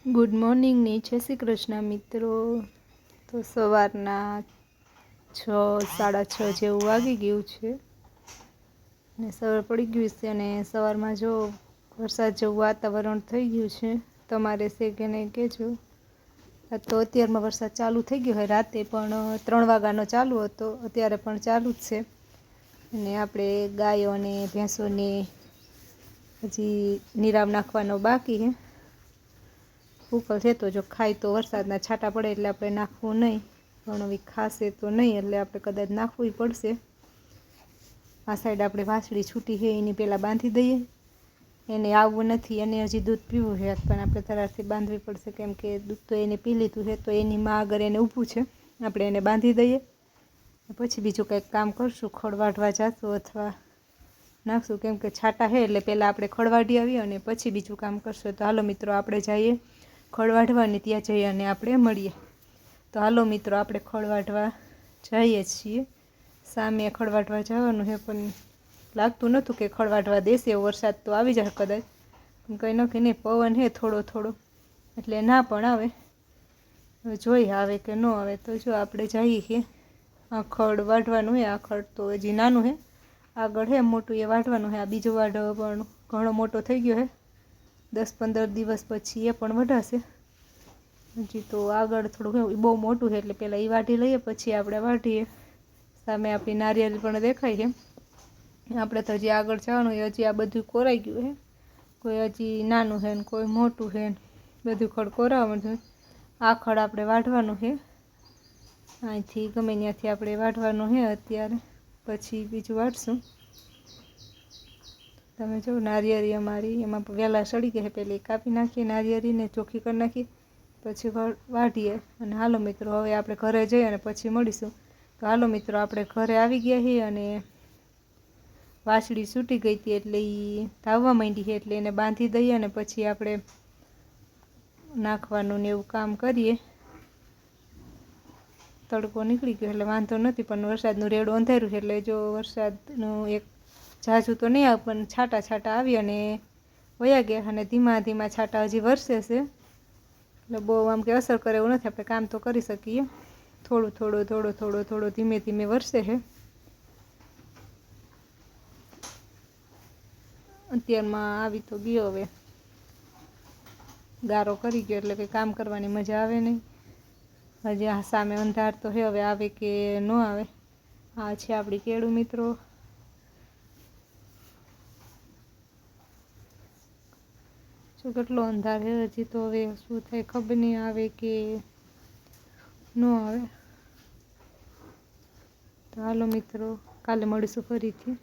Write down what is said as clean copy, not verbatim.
Good morning ને જય શ્રી કૃષ્ણ મિત્રો। તો સવારના 6:30 જેવું વાગી ગયું છે ને સવાર પડી ગયું છે અને સવારમાં જો વરસાદ જેવું વાતાવરણ થઈ ગયું છે। તમારે છે કે નહીં કહેજો। આ તો અત્યારમાં વરસાદ ચાલુ થઈ ગયો હોય, રાતે પણ 3 વાગ્યાનો ચાલુ હતો, અત્યારે પણ ચાલુ જ છે। અને આપણે ગાયો અને ભેંસોને હજી નીરાવ નાખવાનો બાકી છે। ઉપર છે તો જો ખાય તો વરસાદના છાંટા પડે એટલે આપણે નાખવું નહીં, પણ હવે ખાશે તો નહીં એટલે આપણે કદાચ નાખવું પડશે। આ સાઈડ આપણે વાછડી છૂટી છે એની પહેલાં બાંધી દઈએ, એને આવવું નથી, એને હજી દૂધ પીવું છે પણ આપણે તરારથી બાંધવી પડશે, કેમ કે દૂધ તો એને પી લીધું છે। તો એની માં આગળ એને ઊભું છે, આપણે એને બાંધી દઈએ, પછી બીજું કંઈક કામ કરશું, ખડ વાઢવા જશું અથવા નાખશું, કેમ કે છાંટા છે એટલે પહેલાં આપણે ખડ વાઢી આવીએ અને પછી બીજું કામ કરશું। તો હાલો મિત્રો આપણે જઈએ ખડ વાઢવાની, ત્યાં જઈએ અને આપણે મળીએ। તો હાલો મિત્રો આપણે ખડ વાઢવા જઈએ છીએ, સામે ખડ વાઢવા જવાનું છે, પણ લાગતું નહોતું કે ખડ વાઢવા દેશે, વરસાદ તો આવી જાય કદાચ, પણ કંઈ નક્કી નહીં, પવન છે થોડો થોડો એટલે ના પણ આવે, હવે જોઈએ આવે કે ન આવે। તો જો આપણે જઈએ છીએ, આ ખડ વાઢવાનું છે, આ ખડ તો હજી નાનું છે, આગળ છે મોટું એ વાઢવાનું છે। આ બીજો વાઢ પણ ઘણો મોટો થઈ ગયો છે, 10-15 દિવસ પછી એ પણ વઢાશે। હજી તો આગળ થોડું બહુ મોટું છે એટલે પહેલાં એ વાઢી લઈએ પછી આપણે વાઢીએ। સામે આપણી નારિયેળ પણ દેખાય છે, આપણે તો હજી આગળ જવાનું, હજી આ બધું કોરાઈ ગયું છે, કોઈ હજી નાનું છે ને કોઈ મોટું છે, બધું ખડ કોરાવાનું છે। આ ખડ આપણે વાઢવાનું છે, અહીંથી ગમે ત્યાંથી આપણે વાઢવાનું છે અત્યારે, પછી બીજું વાઢશું। તમે જો નારિયેળી અમારી એમાં વહેલા સડી ગઈ છે, પહેલી કાપી નાખીએ નારિયેળીને, ચોખ્ખી કરી નાખીએ, પછી વાઢીએ। અને હાલો મિત્રો હવે આપણે ઘરે જઈએ અને પછી મળીશું। તો હાલો મિત્રો આપણે ઘરે આવી ગયા છીએ અને વાછડી છૂટી ગઈ હતી એટલે એ ધાવવા માંડી છે, એટલે એને બાંધી દઈએ અને પછી આપણે નાખવાનું ને એવું કામ કરીએ। તડકો નીકળી ગયો એટલે વાંધો નથી, પણ વરસાદનું રેડું અંધાર્યું છે એટલે જો વરસાદનું એક ઝાઝું તો નહીં આવે, પણ છાંટા છાંટા આવી અને વયા ગયા, અને ધીમા ધીમા છાંટા હજી વરસે છે, એટલે બહુ આમ કે અસર કરે એવું નથી, આપણે કામ તો કરી શકીએ। થોડું થોડું થોડો થોડો થોડો ધીમે ધીમે વરસે છે। અત્યારમાં આવી તો ગયો, હવે ગારો કરી ગયો એટલે કંઈ કામ કરવાની મજા આવે નહીં। હજી આ સામે અંધાર તો છે, હવે આવે કે ન આવે। આ છે આપણી કેળું મિત્રો, જો કેટલો અંધાર છે, હજી તો હવે શું થાય ખબર નહીં, આવે કે ન આવે। તો હાલો મિત્રો કાલે મળીશું ફરીથી।